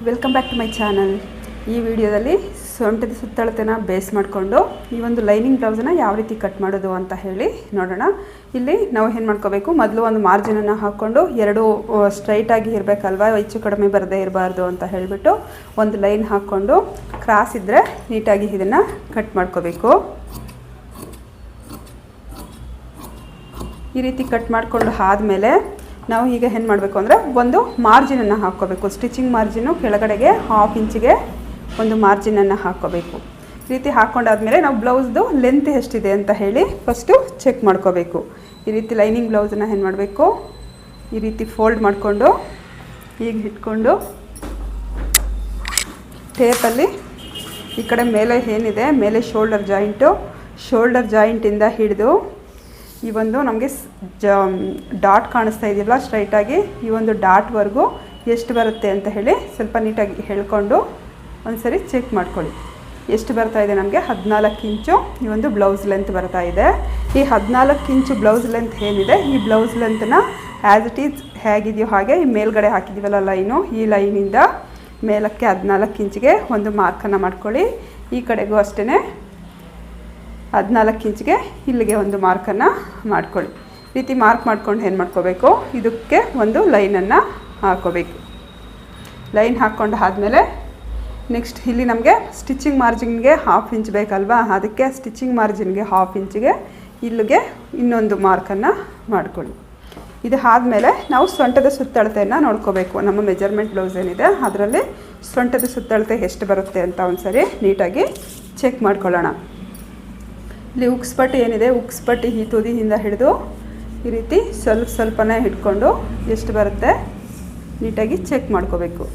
Welcome back to my channel. ಈ ವಿಡಿಯೋದಲ್ಲಿ ಸೊಂಟದ ಸುತ್ತಳತೆನ ಬೇಸ್ ಮಾಡಿಕೊಂಡು ಈ ಒಂದು ಲೈನಿಂಗ್ ಬ್ಲೌಸನ್ನು ಯಾವ ರೀತಿ ಕಟ್ ಮಾಡೋದು ಅಂತ ಹೇಳಿ ನೋಡೋಣ. ಇಲ್ಲಿ ನಾವು ಏನು ಮಾಡ್ಕೋಬೇಕು, ಮೊದಲು ಒಂದು ಮಾರ್ಜಿನನ್ನು ಹಾಕ್ಕೊಂಡು ಎರಡು ಸ್ಟ್ರೈಟಾಗಿ ಇರಬೇಕಲ್ವ, ಹೆಚ್ಚು ಕಡಿಮೆ ಬರದೇ ಇರಬಾರ್ದು ಅಂತ ಹೇಳಿಬಿಟ್ಟು ಒಂದು ಲೈನ್ ಹಾಕ್ಕೊಂಡು ಕ್ರಾಸ್ ಇದ್ದರೆ ನೀಟಾಗಿ ಇದನ್ನು ಕಟ್ ಮಾಡ್ಕೋಬೇಕು. ಈ ರೀತಿ ಕಟ್ ಮಾಡಿಕೊಂಡು ಆದಮೇಲೆ ನಾವು ಈಗ ಏನು ಮಾಡಬೇಕು ಅಂದರೆ ಒಂದು ಮಾರ್ಜಿನನ್ನು ಹಾಕ್ಕೋಬೇಕು. ಸ್ಟಿಚಿಂಗ್ ಮಾರ್ಜಿನು ಕೆಳಗಡೆಗೆ 1/2 ಇಂಚಿಗೆ ಒಂದು ಮಾರ್ಜಿನನ್ನು ಹಾಕ್ಕೋಬೇಕು. ಈ ರೀತಿ ಹಾಕ್ಕೊಂಡಾದ್ಮೇಲೆ ನಾವು ಬ್ಲೌಸ್ದು ಲೆಂತ್ ಎಷ್ಟಿದೆ ಅಂತ ಹೇಳಿ ಫಸ್ಟು ಚೆಕ್ ಮಾಡ್ಕೋಬೇಕು. ಈ ರೀತಿ ಲೈನಿಂಗ್ ಬ್ಲೌಸನ್ನು ಏನು ಮಾಡಬೇಕು, ಈ ರೀತಿ ಫೋಲ್ಡ್ ಮಾಡಿಕೊಂಡು ಈಗ ಇಟ್ಕೊಂಡು ಟೇಪಲ್ಲಿ ಈ ಕಡೆ ಮೇಲೆ ಏನಿದೆ ಮೇಲೆ ಶೋಲ್ಡರ್ ಜಾಯಿಂಟಿಂದ ಹಿಡಿದು ಈ ಒಂದು ನಮಗೆ ಡಾಟ್ ಕಾಣಿಸ್ತಾ ಇದೆಯಲ್ಲ ಸ್ಟ್ರೈಟಾಗಿ, ಈ ಒಂದು ಡಾಟ್ವರೆಗೂ ಎಷ್ಟು ಬರುತ್ತೆ ಅಂತ ಹೇಳಿ ಸ್ವಲ್ಪ ನೀಟಾಗಿ ಹೇಳ್ಕೊಂಡು ಒಂದು ಸರಿ ಚೆಕ್ ಮಾಡ್ಕೊಳ್ಳಿ. ಎಷ್ಟು ಬರ್ತಾ ಇದೆ ನಮಗೆ 14 ಇಂಚು ಈ ಒಂದು ಬ್ಲೌಸ್ ಲೆಂತ್ ಬರ್ತಾ ಇದೆ. ಈ 14 ಇಂಚು ಬ್ಲೌಸ್ ಲೆಂತ್ ಏನಿದೆ, ಈ ಬ್ಲೌಸ್ ಲೆಂತ್ನ ಆ್ಯಸ್ ಇಟ್ ಈಸ್ ಹೇಗಿದೆಯೋ ಹಾಗೆ ಈ ಮೇಲ್ಗಡೆ ಹಾಕಿದ್ದೀವಲ್ಲ ಲೈನು, ಈ ಲೈನಿಂದ ಮೇಲಕ್ಕೆ 14 ಇಂಚಿಗೆ ಒಂದು ಮಾರ್ಕನ್ನು ಮಾಡ್ಕೊಳ್ಳಿ. ಈ ಕಡೆಗೂ ಅಷ್ಟೇ 14 ಇಂಚಿಗೆ ಇಲ್ಲಿಗೆ ಒಂದು ಮಾರ್ಕನ್ನು ಮಾಡ್ಕೊಳ್ಳಿ. ಈ ರೀತಿ ಮಾರ್ಕ್ ಮಾಡ್ಕೊಂಡು ಏನು ಮಾಡ್ಕೋಬೇಕು, ಇದಕ್ಕೆ ಒಂದು ಲೈನನ್ನು ಹಾಕ್ಕೋಬೇಕು. ಲೈನ್ ಹಾಕ್ಕೊಂಡು ಆದಮೇಲೆ ನೆಕ್ಸ್ಟ್ ಇಲ್ಲಿ ನಮಗೆ ಸ್ಟಿಚಿಂಗ್ ಮಾರ್ಜಿನ್ಗೆ 1/2 ಇಂಚ್ ಬೇಕಲ್ವಾ, ಅದಕ್ಕೆ ಸ್ಟಿಚಿಂಗ್ ಮಾರ್ಜಿನ್ಗೆ 1/2 ಇಂಚಿಗೆ ಇಲ್ಲಿಗೆ ಇನ್ನೊಂದು ಮಾರ್ಕನ್ನು ಮಾಡ್ಕೊಳ್ಳಿ. ಇದು ಆದಮೇಲೆ ನಾವು ಸೊಂಟದ ಸುತ್ತಳತೆಯನ್ನು ನೋಡ್ಕೋಬೇಕು. ನಮ್ಮ ಮೆಜರ್ಮೆಂಟ್ ಬ್ಲೌಸ್ ಏನಿದೆ ಅದರಲ್ಲಿ ಸೊಂಟದ ಸುತ್ತಳತೆ ಎಷ್ಟು ಬರುತ್ತೆ ಅಂತ ಒಂದು ಸರಿ ನೀಟಾಗಿ ಚೆಕ್ ಮಾಡ್ಕೊಳ್ಳೋಣ. ಇಲ್ಲಿ ಉಕ್ಸ್ ಪಟ್ಟಿ ಏನಿದೆ, ಉಕ್ಸ್ ಪಟ್ಟಿ ಈ ತುದಿಯಿಂದ ಹಿಡಿದು ಈ ರೀತಿ ಸ್ವಲ್ಪನೇ ಹಿಡ್ಕೊಂಡು ಎಷ್ಟು ಬರುತ್ತೆ ನೀಟಾಗಿ ಚೆಕ್ ಮಾಡ್ಕೋಬೇಕು.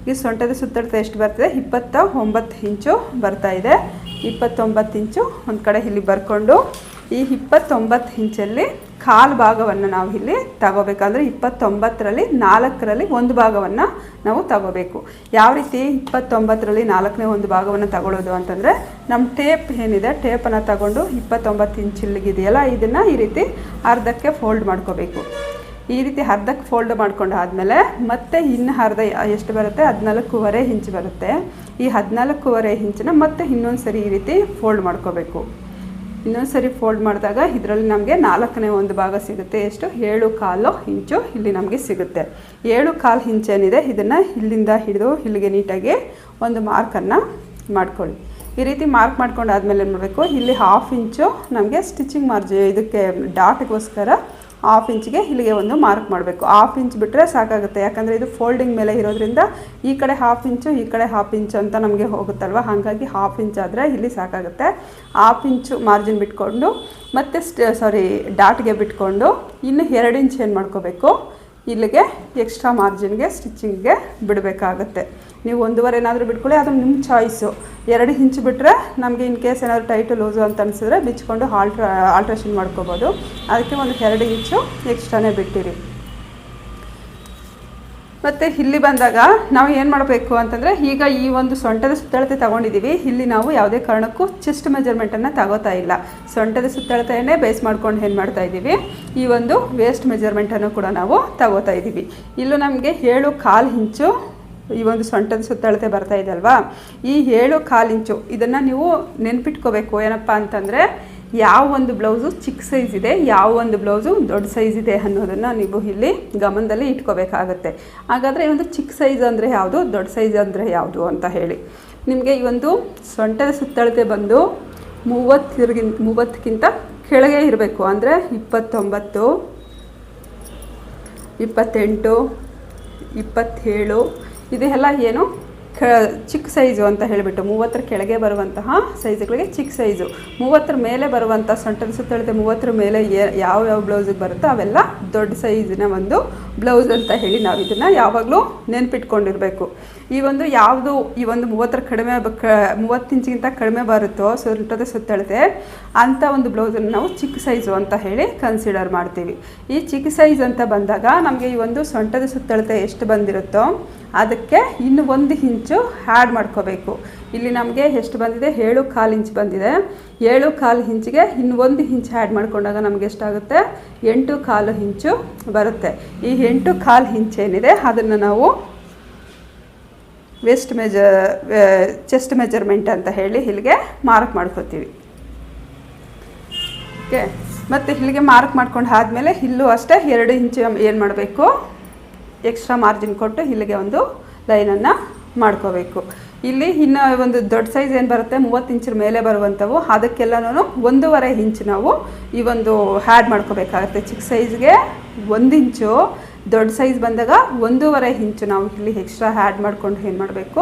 ಈ ಸೊಂಟದ ಸುತ್ತಳತೆ ಎಷ್ಟು ಬರ್ತದೆ, 29 ಇಂಚು ಬರ್ತಾ ಇದೆ. 29 ಇಂಚು ಒಂದು ಕಡೆ ಇಲ್ಲಿ ಬರ್ಕೊಂಡು ಈ 29 ಇಂಚಲ್ಲಿ ಕಾಲು ಭಾಗವನ್ನು ನಾವು ಇಲ್ಲಿ ತಗೋಬೇಕಂದ್ರೆ 29ರಲ್ಲಿ 4ರಲ್ಲಿ ಒಂದು ಭಾಗವನ್ನು ನಾವು ತಗೋಬೇಕು. ಯಾವ ರೀತಿ 29ರಲ್ಲಿ 4ನೇ ಒಂದು ಭಾಗವನ್ನು ತಗೊಳ್ಳೋದು ಅಂತಂದರೆ, ನಮ್ಮ ಟೇಪ್ ಏನಿದೆ ಟೇಪನ್ನು ತಗೊಂಡು 29 ಇಂಚಿಲ್ಲಿಗಿದೆಯಲ್ಲ ಇದನ್ನು ಈ ರೀತಿ ಅರ್ಧಕ್ಕೆ ಫೋಲ್ಡ್ ಮಾಡ್ಕೋಬೇಕು. ಈ ರೀತಿ ಅರ್ಧಕ್ಕೆ ಫೋಲ್ಡ್ ಮಾಡ್ಕೊಂಡು ಆದಮೇಲೆ ಮತ್ತೆ ಇನ್ನು ಅರ್ಧ ಎಷ್ಟು ಬರುತ್ತೆ, 14.5 ಇಂಚ್ ಬರುತ್ತೆ. ಈ 14.5 ಇಂಚನ್ನ ಮತ್ತೆ ಇನ್ನೊಂದು ಸರಿ ಈ ರೀತಿ ಫೋಲ್ಡ್ ಮಾಡ್ಕೋಬೇಕು. ಇನ್ನೊಂದು ಸರಿ ಫೋಲ್ಡ್ ಮಾಡಿದಾಗ ಇದರಲ್ಲಿ ನಮಗೆ 4ನೇ ಒಂದು ಭಾಗ ಸಿಗುತ್ತೆ. ಎಷ್ಟು, 7.25 ಇಂಚು ಇಲ್ಲಿ ನಮಗೆ ಸಿಗುತ್ತೆ. 7.25 ಇಂಚ್ ಏನಿದೆ ಇದನ್ನು ಇಲ್ಲಿಂದ ಹಿಡಿದು ಇಲ್ಲಿಗೆ ನೀಟಾಗಿ ಒಂದು ಮಾರ್ಕನ್ನು ಮಾಡ್ಕೊಳ್ಳಿ. ಈ ರೀತಿ ಮಾರ್ಕ್ ಮಾಡ್ಕೊಂಡು ಆದಮೇಲೆ ಏನು ಮಾಡಬೇಕು, ಇಲ್ಲಿ 1/2 ಇಂಚು ನಮಗೆ ಸ್ಟಿಚಿಂಗ್ ಇದಕ್ಕೆ ಡಾಟ್ಗೋಸ್ಕರ 1/2 ಇಂಚಿಗೆ ಇಲ್ಲಿಗೆ ಒಂದು ಮಾರ್ಕ್ ಮಾಡಬೇಕು. 1/2 ಇಂಚ್ ಬಿಟ್ಟರೆ ಸಾಕಾಗುತ್ತೆ, ಯಾಕಂದರೆ ಇದು ಫೋಲ್ಡಿಂಗ್ ಮೇಲೆ ಇರೋದ್ರಿಂದ ಈ ಕಡೆ 1/2 ಇಂಚು ಈ ಕಡೆ 1/2 ಇಂಚು ಅಂತ ನಮಗೆ ಹೋಗುತ್ತಲ್ವ, ಹಾಗಾಗಿ 1/2 ಇಂಚ್ ಆದರೆ ಇಲ್ಲಿ ಸಾಕಾಗುತ್ತೆ. 1/2 ಇಂಚು ಮಾರ್ಜಿನ್ ಬಿಟ್ಕೊಂಡು ಮತ್ತು ಡಾಟ್ಗೆ ಬಿಟ್ಕೊಂಡು ಇನ್ನು 2 ಇಂಚ್ ಏನು ಮಾಡ್ಕೋಬೇಕು, ಇಲ್ಲಿಗೆ ಎಕ್ಸ್ಟ್ರಾ ಮಾರ್ಜಿನ್ಗೆ ಸ್ಟಿಚಿಂಗ್ಗೆ ಬಿಡಬೇಕಾಗುತ್ತೆ. ನೀವು 1.5 ಏನಾದರೂ ಬಿಟ್ಕೊಳ್ಳಿ, ಅದು ನಿಮ್ಮ ಚಾಯ್ಸು. 2 ಇಂಚ್ ಬಿಟ್ಟರೆ ನಮಗೆ ಇನ್ ಕೇಸ್ ಏನಾದರೂ ಟೈಟು ಲೂಸು ಅಂತ ಅನಿಸಿದ್ರೆ ಬಿಚ್ಕೊಂಡು ಆಲ್ಟ್ರೇಷನ್ ಮಾಡ್ಕೋಬೋದು. ಅದಕ್ಕೆ ಒಂದು 2 ಇಂಚು ಎಕ್ಸ್ಟ್ರಾನೇ ಬಿಟ್ಟಿರಿ. ಮತ್ತು ಇಲ್ಲಿ ಬಂದಾಗ ನಾವು ಏನು ಮಾಡಬೇಕು ಅಂತಂದರೆ, ಈಗ ಈ ಒಂದು ಸೊಂಟದ ಸುತ್ತಳತೆ ತೊಗೊಂಡಿದ್ದೀವಿ, ಇಲ್ಲಿ ನಾವು ಯಾವುದೇ ಕಾರಣಕ್ಕೂ ಚೆಸ್ಟ್ ಮೆಜರ್ಮೆಂಟನ್ನು ತಗೋತಾ ಇಲ್ಲ. ಸೊಂಟದ ಸುತ್ತಳತೆಯನ್ನೇ ಬೇಸ್ ಮಾಡ್ಕೊಂಡು ಏನು ಮಾಡ್ತಾ ಇದ್ದೀವಿ, ಈ ಒಂದು ವೇಸ್ಟ್ ಮೆಜರ್ಮೆಂಟನ್ನು ಕೂಡ ನಾವು ತಗೋತಾ ಇದ್ದೀವಿ. ಇಲ್ಲೂ ನಮಗೆ 7.25 ಇಂಚು ಈ ಒಂದು ಸೊಂಟದ ಸುತ್ತಳತೆ ಬರ್ತಾ ಇದೆ ಅಲ್ವಾ, ಈ 7.25 ಇಂಚು ಇದನ್ನು ನೀವು ನೆನ್ಪಿಟ್ಕೋಬೇಕು. ಏನಪ್ಪ ಅಂತಂದರೆ, ಯಾವ ಒಂದು ಬ್ಲೌಸು ಚಿಕ್ಕ ಸೈಜ್ ಇದೆ, ಯಾವ ಒಂದು ಬ್ಲೌಸು ದೊಡ್ಡ ಸೈಜ್ ಇದೆ ಅನ್ನೋದನ್ನು ನೀವು ಇಲ್ಲಿ ಗಮನದಲ್ಲಿ ಇಟ್ಕೋಬೇಕಾಗತ್ತೆ. ಹಾಗಾದರೆ ಈ ಒಂದು ಚಿಕ್ಕ ಸೈಜ್ ಅಂದರೆ ಯಾವುದು, ದೊಡ್ಡ ಸೈಜ್ ಅಂದರೆ ಯಾವುದು ಅಂತ ಹೇಳಿ ನಿಮಗೆ ಈ ಒಂದು ಸೊಂಟದ ಸುತ್ತಳತೆ ಬಂದು 30ಕ್ಕಿಂತ ಕೆಳಗೆ ಇರಬೇಕು. ಅಂದರೆ 29, 28, 27 ಇದೆಲ್ಲ ಏನು ಚಿಕ್ಕ ಸೈಜು ಅಂತ ಹೇಳಿಬಿಟ್ಟು 30ರ ಕೆಳಗೆ ಬರುವಂತಹ ಸೈಜುಗಳಿಗೆ ಚಿಕ್ಕ ಸೈಜು. 30ರ ಮೇಲೆ ಬರುವಂಥ ಸೊಂಟದ ಸುತ್ತಳತೆ 30ರ ಮೇಲೆ ಯಾವ ಬ್ಲೌಸಿಗೆ ಬರುತ್ತೋ ಅವೆಲ್ಲ ದೊಡ್ಡ ಸೈಜಿನ ಒಂದು ಬ್ಲೌಸ್ ಅಂತ ಹೇಳಿ ನಾವು ಇದನ್ನು ಯಾವಾಗಲೂ ನೆನ್ಪಿಟ್ಕೊಂಡಿರಬೇಕು. ಈ ಒಂದು ಯಾವುದು ಈ ಒಂದು 30 ಕಡಿಮೆ 30 ಇಂಚಿಗಿಂತ ಕಡಿಮೆ ಬರುತ್ತೋ ಸೊಂಟದ ಸುತ್ತಳತೆ ಅಂಥ ಒಂದು ಬ್ಲೌಸನ್ನು ನಾವು ಚಿಕ್ಕ ಸೈಜು ಅಂತ ಹೇಳಿ ಕನ್ಸಿಡರ್ ಮಾಡ್ತೀವಿ. ಈ ಚಿಕ್ಕ ಸೈಜ್ ಅಂತ ಬಂದಾಗ ನಮಗೆ ಈ ಒಂದು ಸೊಂಟದ ಸುತ್ತಳತೆ ಎಷ್ಟು ಬಂದಿರುತ್ತೋ ಅದಕ್ಕೆ ಇನ್ನು 1 ಇಂಚು ಆ್ಯಡ್ ಮಾಡ್ಕೋಬೇಕು. ಇಲ್ಲಿ ನಮಗೆ ಎಷ್ಟು ಬಂದಿದೆ 7.25 ಇಂಚ್ ಬಂದಿದೆ. 7.25 ಇಂಚಿಗೆ ಇನ್ನು 1 ಇಂಚ್ ಆ್ಯಡ್ ಮಾಡ್ಕೊಂಡಾಗ ನಮಗೆ ಎಷ್ಟಾಗುತ್ತೆ 8.25 ಇಂಚು ಬರುತ್ತೆ. ಈ 8.25 ಇಂಚ್ ಏನಿದೆ ಅದನ್ನು ನಾವು ಚೆಸ್ಟ್ ಮೆಜರ್ಮೆಂಟ್ ಅಂತ ಹೇಳಿ ಇಲ್ಲಿಗೆ ಮಾರ್ಕ್ ಮಾಡ್ಕೋತೀವಿ. ಓಕೆ, ಮತ್ತು ಇಲ್ಲಿಗೆ ಮಾರ್ಕ್ ಮಾಡ್ಕೊಂಡು ಆದಮೇಲೆ ಇಲ್ಲೂ ಅಷ್ಟೇ 2 ಇಂಚು ಏನು ಮಾಡಬೇಕು ಎಕ್ಸ್ಟ್ರಾ ಮಾರ್ಜಿನ್ ಕೊಟ್ಟು ಇಲ್ಲಿಗೆ ಒಂದು ಲೈನನ್ನು ಮಾಡ್ಕೋಬೇಕು. ಇಲ್ಲಿ ಇನ್ನು ಒಂದು ದೊಡ್ಡ ಸೈಜ್ ಏನು ಬರುತ್ತೆ 30 ಇಂಚಿನ ಮೇಲೆ ಬರುವಂಥವು ಅದಕ್ಕೆಲ್ಲನೂ 1.5 ಇಂಚು ನಾವು ಈ ಒಂದು ಆ್ಯಡ್ ಮಾಡ್ಕೋಬೇಕಾಗುತ್ತೆ. ಚಿಕ್ಕ ಸೈಜ್ಗೆ 1 ಇಂಚು, ದೊಡ್ಡ ಸೈಜ್ ಬಂದಾಗ 1.5 ಇಂಚು ನಾವು ಇಲ್ಲಿ ಎಕ್ಸ್ಟ್ರಾ ಆ್ಯಡ್ ಮಾಡ್ಕೊಂಡು ಏನು ಮಾಡಬೇಕು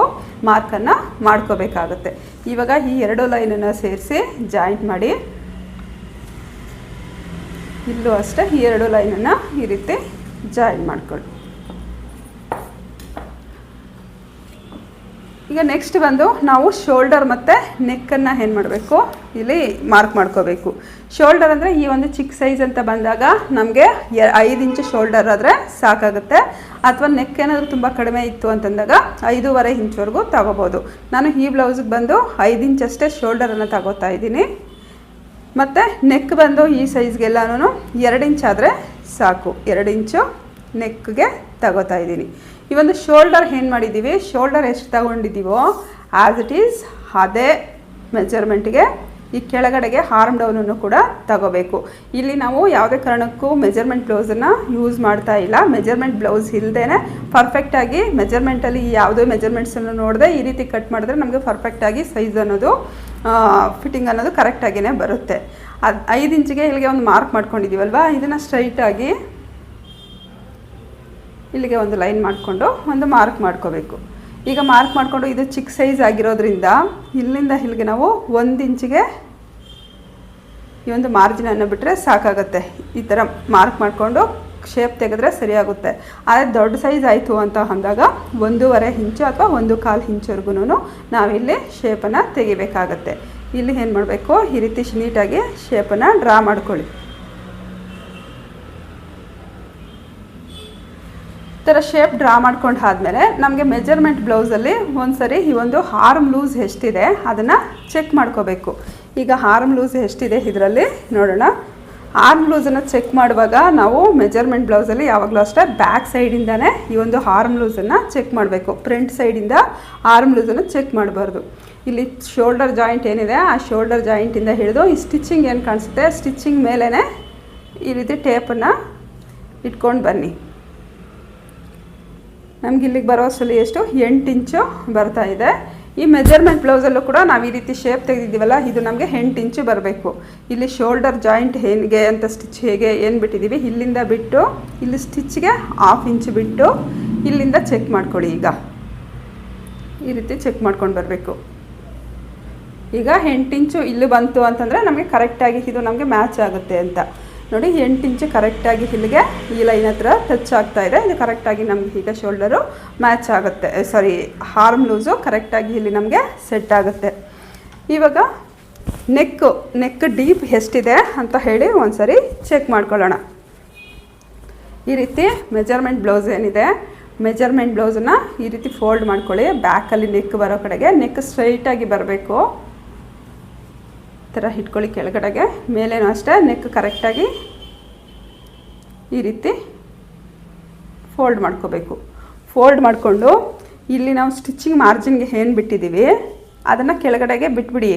ಮಾರ್ಕನ್ನು ಮಾಡ್ಕೋಬೇಕಾಗುತ್ತೆ. ಇವಾಗ ಈ 2 ಲೈನನ್ನು ಸೇರಿಸಿ ಜಾಯಿಂಟ್ ಮಾಡಿ ಇಲ್ಲೂ ಅಷ್ಟೇ ಈ 2 ಲೈನನ್ನು ಈ ರೀತಿ ಜಾಯಿನ್ ಮಾಡ್ಕೊಳ್ಳಿ. ಈಗ ನೆಕ್ಸ್ಟ್ ಬಂದು ನಾವು ಶೋಲ್ಡರ್ ಮತ್ತು ನೆಕ್ಕನ್ನು ಏನು ಮಾಡಬೇಕು ಇಲ್ಲಿ ಮಾರ್ಕ್ ಮಾಡ್ಕೋಬೇಕು. ಶೋಲ್ಡರ್ ಅಂದರೆ ಈ ಒಂದು ಚಿಕ್ಕ ಸೈಜ್ ಅಂತ ಬಂದಾಗ ನಮಗೆ 5 ಇಂಚು ಶೋಲ್ಡರ್ ಆದರೆ ಸಾಕಾಗುತ್ತೆ. ಅಥವಾ ನೆಕ್ ಏನಾದರೂ ತುಂಬ ಕಡಿಮೆ ಇತ್ತು ಅಂತಂದಾಗ 5.25 ಇಂಚ್ವರೆಗೂ ತಗೋಬೋದು. ನಾನು ಈ ಬ್ಲೌಸಿಗೆ ಬಂದು 5 ಇಂಚ್ ಅಷ್ಟೇ ಶೋಲ್ಡರನ್ನು ತಗೋತಾ ಇದ್ದೀನಿ. ಮತ್ತು ನೆಕ್ ಬಂದು ಈ ಸೈಜ್ಗೆಲ್ಲನೂ 2 ಇಂಚ್ ಆದರೆ ಸಾಕು. 2 ಇಂಚು ನೆಕ್ಗೆ ತಗೋತಾ ಇದ್ದೀನಿ. ಈ ಒಂದು ಶೋಲ್ಡರ್ ಏನು ಮಾಡಿದ್ದೀವಿ, ಶೋಲ್ಡರ್ ಎಷ್ಟು ತಗೊಂಡಿದ್ದೀವೋ ಆ್ಯಸ್ ಇಟ್ ಈಸ್ ಅದೇ ಮೆಜರ್ಮೆಂಟ್ಗೆ ಈ ಕೆಳಗಡೆಗೆ ಆರ್ಮ್ ಡೌನನ್ನು ಕೂಡ ತಗೋಬೇಕು. ಇಲ್ಲಿ ನಾವು ಯಾವುದೇ ಕಾರಣಕ್ಕೂ ಮೆಜರ್ಮೆಂಟ್ ಬ್ಲೌಸನ್ನು ಯೂಸ್ ಮಾಡ್ತಾ ಇಲ್ಲ. ಮೆಜರ್ಮೆಂಟ್ ಬ್ಲೌಸ್ ಇಲ್ಲದೇ ಪರ್ಫೆಕ್ಟಾಗಿ ಮೆಜರ್ಮೆಂಟಲ್ಲಿ ಯಾವುದೇ ಮೆಜರ್ಮೆಂಟ್ಸನ್ನು ನೋಡದೆ ಈ ರೀತಿ ಕಟ್ ಮಾಡಿದ್ರೆ ನಮಗೆ ಪರ್ಫೆಕ್ಟಾಗಿ ಸೈಜ್ ಅನ್ನೋದು ಫಿಟ್ಟಿಂಗ್ ಅನ್ನೋದು ಕರೆಕ್ಟಾಗಿಯೇ ಬರುತ್ತೆ. ಅದು 5 ಇಂಚಿಗೆ ಇಲ್ಲಿಗೆ ಒಂದು ಮಾರ್ಕ್ ಮಾಡ್ಕೊಂಡಿದ್ದೀವಲ್ವ, ಇದನ್ನು ಸ್ಟ್ರೈಟಾಗಿ ಇಲ್ಲಿಗೆ ಒಂದು ಲೈನ್ ಮಾಡಿಕೊಂಡು ಒಂದು ಮಾರ್ಕ್ ಮಾಡ್ಕೋಬೇಕು. ಈಗ ಮಾರ್ಕ್ ಮಾಡಿಕೊಂಡು ಇದು ಚಿಕ್ಕ ಸೈಜ್ ಆಗಿರೋದ್ರಿಂದ ಇಲ್ಲಿಂದ ಇಲ್ಲಿಗೆ ನಾವು 1 ಇಂಚಿಗೆ ಈ ಒಂದು ಮಾರ್ಜಿನನ್ನು ಬಿಟ್ಟರೆ ಸಾಕಾಗುತ್ತೆ. ಈ ಥರ ಮಾರ್ಕ್ ಮಾಡಿಕೊಂಡು ಶೇಪ್ ತೆಗೆದ್ರೆ ಸರಿಯಾಗುತ್ತೆ. ಆದರೆ ದೊಡ್ಡ ಸೈಜ್ ಆಯಿತು ಅಂತ ಅಂದಾಗ 1.5 ಇಂಚು ಅಥವಾ 1.25 ಇಂಚ್ವರೆಗೂ ನಾವಿಲ್ಲಿ ಶೇಪನ್ನು ತೆಗಿಬೇಕಾಗತ್ತೆ. ಇಲ್ಲಿ ಏನು ಮಾಡಬೇಕು ಈ ರೀತಿ ನೀಟಾಗಿ ಶೇಪನ್ನು ಡ್ರಾ ಮಾಡ್ಕೊಳ್ಳಿ. ಈ ಥರ ಶೇಪ್ ಡ್ರಾ ಮಾಡ್ಕೊಂಡು ಆದಮೇಲೆ ನಮಗೆ ಮೆಜರ್ಮೆಂಟ್ ಬ್ಲೌಸಲ್ಲಿ ಒಂದು ಸರಿ ಈ ಒಂದು ಆರ್ಮ್ ಲೂಸ್ ಎಷ್ಟಿದೆ ಅದನ್ನು ಚೆಕ್ ಮಾಡ್ಕೋಬೇಕು. ಈಗ ಆರ್ಮ್ ಲೂಸ್ ಎಷ್ಟಿದೆ ಇದರಲ್ಲಿ ನೋಡೋಣ. ಆರ್ಮ್ ಲೂಸನ್ನು ಚೆಕ್ ಮಾಡುವಾಗ ನಾವು ಮೆಜರ್ಮೆಂಟ್ ಬ್ಲೌಸಲ್ಲಿ ಯಾವಾಗಲೂ ಅಷ್ಟೇ ಬ್ಯಾಕ್ ಸೈಡಿಂದನೇ ಈ ಒಂದು ಆರ್ಮ್ ಲೂಸನ್ನು ಚೆಕ್ ಮಾಡಬೇಕು. ಫ್ರಂಟ್ ಸೈಡಿಂದ ಆರ್ಮ್ ಲೂಸನ್ನು ಚೆಕ್ ಮಾಡಬಾರ್ದು. ಇಲ್ಲಿ ಶೋಲ್ಡರ್ ಜಾಯಿಂಟ್ ಏನಿದೆ ಆ ಶೋಲ್ಡರ್ ಜಾಯಿಂಟಿಂದ ಹಿಡಿದು ಈ ಸ್ಟಿಚಿಂಗ್ ಏನು ಕಾಣಿಸುತ್ತೆ ಸ್ಟಿಚಿಂಗ್ ಮೇಲೇ ಈ ರೀತಿ ಟೇಪನ್ನು ಇಟ್ಕೊಂಡು ಬನ್ನಿ. ನಮ್ಗೆ ಇಲ್ಲಿಗೆ ಬರೋ ಸಲ ಎಷ್ಟು 8 ಇಂಚು ಬರ್ತಾ ಇದೆ. ಈ ಮೆಜರ್ಮೆಂಟ್ ಬ್ಲೌಸಲ್ಲೂ ಕೂಡ ನಾವು ಈ ರೀತಿ ಶೇಪ್ ತೆಗೆದಿದ್ದೀವಲ್ಲ ಇದು ನಮಗೆ 8 ಇಂಚು ಬರಬೇಕು. ಇಲ್ಲಿ ಶೋಲ್ಡರ್ ಜಾಯಿಂಟ್ ಹೇಗೆ ಅಂತ ಸ್ಟಿಚ್ ಹೇಗೆ ಏನು ಬಿಟ್ಟಿದ್ದೀವಿ ಇಲ್ಲಿಂದ ಬಿಟ್ಟು ಇಲ್ಲಿ ಸ್ಟಿಚ್ಗೆ 1/2 ಇಂಚು ಬಿಟ್ಟು ಇಲ್ಲಿಂದ ಚೆಕ್ ಮಾಡ್ಕೊಳ್ಳಿ. ಈಗ ಈ ರೀತಿ ಚೆಕ್ ಮಾಡ್ಕೊಂಡು ಬರಬೇಕು. ಈಗ 8 ಇಂಚು ಇಲ್ಲಿ ಬಂತು ಅಂತಂದರೆ ನಮಗೆ ಕರೆಕ್ಟಾಗಿ ಇದು ನಮಗೆ ಮ್ಯಾಚ್ ಆಗುತ್ತೆ ಅಂತ ನೋಡಿ. 8 ಇಂಚು ಕರೆಕ್ಟಾಗಿ ಇಲ್ಲಿಗೆ ಈ ಲೈನ್ ಹತ್ರ ಟಚ್ ಆಗ್ತಾ ಇದೆ. ಇದು ಕರೆಕ್ಟಾಗಿ ನಮಗೆ ಈಗ ಶೋಲ್ಡರು ಮ್ಯಾಚ್ ಆಗುತ್ತೆ. ಆರ್ಮ್ ಲೂಸು ಕರೆಕ್ಟಾಗಿ ಇಲ್ಲಿ ನಮಗೆ ಸೆಟ್ ಆಗುತ್ತೆ. ಇವಾಗ ನೆಕ್ ಡೀಪ್ ಎಷ್ಟಿದೆ ಅಂತ ಹೇಳಿ ಒಂದು ಸರಿ ಚೆಕ್ ಮಾಡ್ಕೊಳ್ಳೋಣ. ಈ ರೀತಿ ಮೆಜರ್ಮೆಂಟ್ ಬ್ಲೌಸ್ ಏನಿದೆ ಮೆಜರ್ಮೆಂಟ್ ಬ್ಲೌಸನ್ನು ಈ ರೀತಿ ಫೋಲ್ಡ್ ಮಾಡ್ಕೊಳ್ಳಿ. ಬ್ಯಾಕಲ್ಲಿ ನೆಕ್ ಬರೋ ಕಡೆಗೆ ನೆಕ್ ಸ್ಟ್ರೈಟಾಗಿ ಬರಬೇಕು. ಈ ಥರ ಇಟ್ಕೊಳ್ಳಿ. ಕೆಳಗಡೆಗೆ ಮೇಲೇನೂ ಅಷ್ಟೇ ನೆಕ್ ಕರೆಕ್ಟಾಗಿ ಈ ರೀತಿ ಫೋಲ್ಡ್ ಮಾಡ್ಕೋಬೇಕು. ಫೋಲ್ಡ್ ಮಾಡಿಕೊಂಡು ಇಲ್ಲಿ ನಾವು ಸ್ಟಿಚಿಂಗ್ ಮಾರ್ಜಿನ್ಗೆ ಏನು ಬಿಟ್ಟಿದ್ದೀವಿ ಅದನ್ನು ಕೆಳಗಡೆಗೆ ಬಿಟ್ಬಿಡಿ.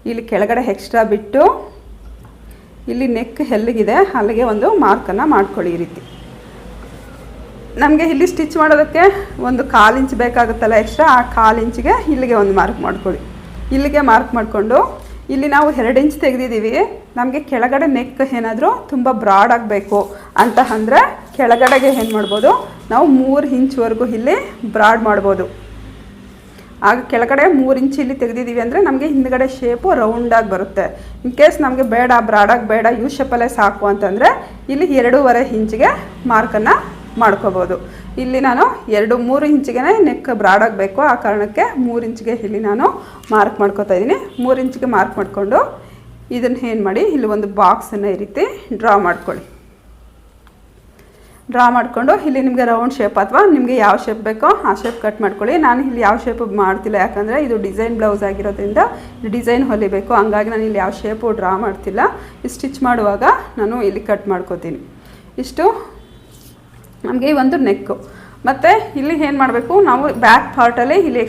ಇಲ್ಲಿ ಕೆಳಗಡೆ ಎಕ್ಸ್ಟ್ರಾ ಬಿಟ್ಟು ಇಲ್ಲಿ ನೆಕ್ ಎಲ್ಲಿಗಿದೆ ಅಲ್ಲಿಗೆ ಒಂದು ಮಾರ್ಕನ್ನು ಮಾಡ್ಕೊಳ್ಳಿ. ಈ ರೀತಿ ನಮಗೆ ಇಲ್ಲಿ ಸ್ಟಿಚ್ ಮಾಡೋದಕ್ಕೆ ಒಂದು 1/4 ಇಂಚ್ ಬೇಕಾಗುತ್ತಲ್ಲ ಎಕ್ಸ್ಟ್ರಾ, ಆ 1/4 ಇಂಚಿಗೆ ಇಲ್ಲಿಗೆ ಒಂದು ಮಾರ್ಕ್ ಮಾಡ್ಕೊಳ್ಳಿ. ಇಲ್ಲಿಗೆ ಮಾರ್ಕ್ ಮಾಡಿಕೊಂಡು ಇಲ್ಲಿ ನಾವು 2 ಇಂಚ್ ತೆಗೆದಿದ್ದೀವಿ. ನಮಗೆ ಕೆಳಗಡೆ ನೆಕ್ ಏನಾದರೂ ತುಂಬ ಬ್ರಾಡ್ ಆಗಬೇಕು ಅಂತ ಅಂದರೆ ಕೆಳಗಡೆಗೆ ಏನು ಮಾಡ್ಬೋದು ನಾವು 3 ಇಂಚ್ವರೆಗೂ ಇಲ್ಲಿ ಬ್ರಾಡ್ ಮಾಡ್ಬೋದು. ಆಗ ಕೆಳಗಡೆ 3 ಇಂಚ್ ಇಲ್ಲಿ ತೆಗೆದಿದ್ದೀವಿ ಅಂದರೆ ನಮಗೆ ಹಿಂದ್ಗಡೆ ಶೇಪು ರೌಂಡಾಗಿ ಬರುತ್ತೆ. ಇನ್ ಕೇಸ್ ನಮಗೆ ಬೇಡ ಬ್ರಾಡಾಗಿ ಬೇಡ ಯು ಶೇಪಲ್ಲೇ ಸಾಕು ಅಂತಂದರೆ ಇಲ್ಲಿ 2.5 ಇಂಚಿಗೆ ಮಾರ್ಕನ್ನು ಮಾಡ್ಕೋಬೋದು. ಇಲ್ಲಿ ನಾನು 2-3 ಇಂಚಿಗೆ ನೆಕ್ ಬ್ರಾಡ್ ಆಗಬೇಕು, ಆ ಕಾರಣಕ್ಕೆ 3 ಇಂಚಿಗೆ ಇಲ್ಲಿ ನಾನು ಮಾರ್ಕ್ ಮಾಡ್ಕೊತಾ ಇದ್ದೀನಿ. 3 ಇಂಚಿಗೆ ಮಾರ್ಕ್ ಮಾಡಿಕೊಂಡು ಇದನ್ನು ಏನು ಮಾಡಿ ಇಲ್ಲಿ ಒಂದು ಬಾಕ್ಸನ್ನು ಈ ರೀತಿ ಡ್ರಾ ಮಾಡ್ಕೊಳ್ಳಿ. ಡ್ರಾ ಮಾಡಿಕೊಂಡು ಇಲ್ಲಿ ನಿಮಗೆ ರೌಂಡ್ ಶೇಪ್ ಅಥವಾ ನಿಮಗೆ ಯಾವ ಶೇಪ್ ಬೇಕೋ ಆ ಶೇಪ್ ಕಟ್ ಮಾಡ್ಕೊಳ್ಳಿ. ನಾನು ಇಲ್ಲಿ ಯಾವ ಶೇಪ್ ಮಾಡ್ತಿಲ್ಲ, ಯಾಕಂದರೆ ಇದು ಡಿಸೈನ್ ಬ್ಲೌಸ್ ಆಗಿರೋದ್ರಿಂದ ಡಿಸೈನ್ ಹೊಲಿಬೇಕು, ಹಂಗಾಗಿ ನಾನು ಇಲ್ಲಿ ಯಾವ ಶೇಪು ಡ್ರಾ ಮಾಡ್ತಿಲ್ಲ. ಈ ಸ್ಟಿಚ್ ಮಾಡುವಾಗ ನಾನು ಇಲ್ಲಿ ಕಟ್ ಮಾಡ್ಕೋತೀನಿ. ಇಷ್ಟು ನಮಗೆ ಒಂದು ನೆಕ್ಕು. ಮತ್ತು ಇಲ್ಲಿ ಏನು ಮಾಡಬೇಕು, ನಾವು ಬ್ಯಾಕ್ ಪಾರ್ಟಲ್ಲಿ ಇಲ್ಲಿ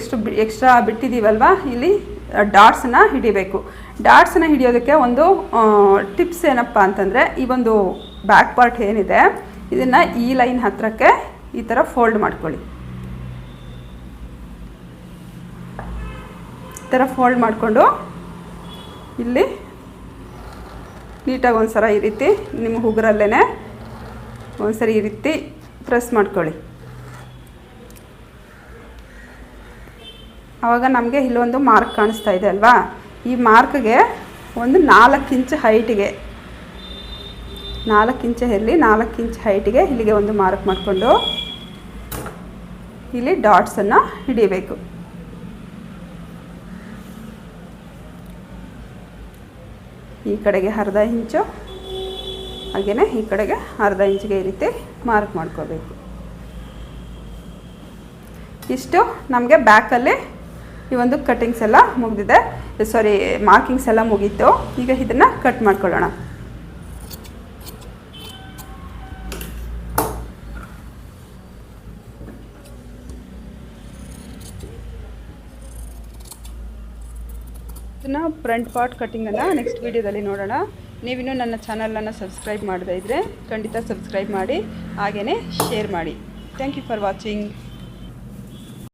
ಎಕ್ಸ್ಟ್ರಾ ಬಿಟ್ಟಿದ್ದೀವಲ್ವ, ಇಲ್ಲಿ ಡಾಟ್ಸನ್ನ ಹಿಡಿಬೇಕು. ಡಾಟ್ಸನ್ನ ಹಿಡಿಯೋದಕ್ಕೆ ಒಂದು ಟಿಪ್ಸ್ ಏನಪ್ಪ ಅಂತಂದರೆ, ಈ ಒಂದು ಬ್ಯಾಕ್ ಪಾರ್ಟ್ ಏನಿದೆ ಇದನ್ನು ಈ ಲೈನ್ ಹತ್ರಕ್ಕೆ ಈ ಥರ ಫೋಲ್ಡ್ ಮಾಡ್ಕೊಳ್ಳಿ. ಈ ಥರ ಫೋಲ್ಡ್ ಮಾಡಿಕೊಂಡು ಇಲ್ಲಿ ನೀಟಾಗಿ ಒಂದು ಸಲ ಈ ರೀತಿ ನಿಮ್ಮ ಉಗುರಲ್ಲೇ ಒಂದ್ಸರಿ ಈ ರೀತಿ ಪ್ರೆಸ್ ಮಾಡ್ಕೊಳ್ಳಿ. ಆವಾಗ ನಮಗೆ ಇಲ್ಲೊಂದು ಮಾರ್ಕ್ ಕಾಣಿಸ್ತಾ ಇದೆ ಅಲ್ವಾ, ಈ ಮಾರ್ಕ್ಗೆ ಒಂದು 4 ಇಂಚ್ ಹೈಟಿಗೆ, 4 ಇಂಚ್ ಇರಲಿ, 4 ಇಂಚ್ ಹೈಟಿಗೆ ಇಲ್ಲಿಗೆ ಒಂದು ಮಾರ್ಕ್ ಮಾಡಿಕೊಂಡು ಇಲ್ಲಿ ಡಾಟ್ಸನ್ನು ಹಿಡಿಬೇಕು. ಈ ಕಡೆಗೆ ಅರ್ಧ ಇಂಚು, ಹಾಗೆಯೇ ಈ ಕಡೆಗೆ ಅರ್ಧ ಇಂಚಿಗೆ ಈ ರೀತಿ ಮಾರ್ಕ್ ಮಾಡ್ಕೋಬೇಕು. ಇಷ್ಟು ನಮಗೆ ಬ್ಯಾಕಲ್ಲಿ ಈ ಒಂದು ಕಟ್ಟಿಂಗ್ಸ್ ಎಲ್ಲ ಮುಗಿದಿದೆ, ಸಾರಿ ಮಾರ್ಕಿಂಗ್ಸ್ ಎಲ್ಲ ಮುಗೀತು. ಈಗ ಇದನ್ನು ಕಟ್ ಮಾಡ್ಕೊಳ್ಳೋಣ. ಇದನ್ನು ಫ್ರಂಟ್ ಪಾರ್ಟ್ ಕಟ್ಟಿಂಗನ್ನು ನೆಕ್ಸ್ಟ್ ವೀಡಿಯೋದಲ್ಲಿ ನೋಡೋಣ. ನೀವಿನ್ನೂ ನನ್ನ ಚಾನಲನ್ನು ಸಬ್ಸ್ಕ್ರೈಬ್ ಮಾಡದೇ ಇದ್ದರೆ ಖಂಡಿತ ಸಬ್ಸ್ಕ್ರೈಬ್ ಮಾಡಿ, ಹಾಗೆಯೇ ಶೇರ್ ಮಾಡಿ. Thank you for watching.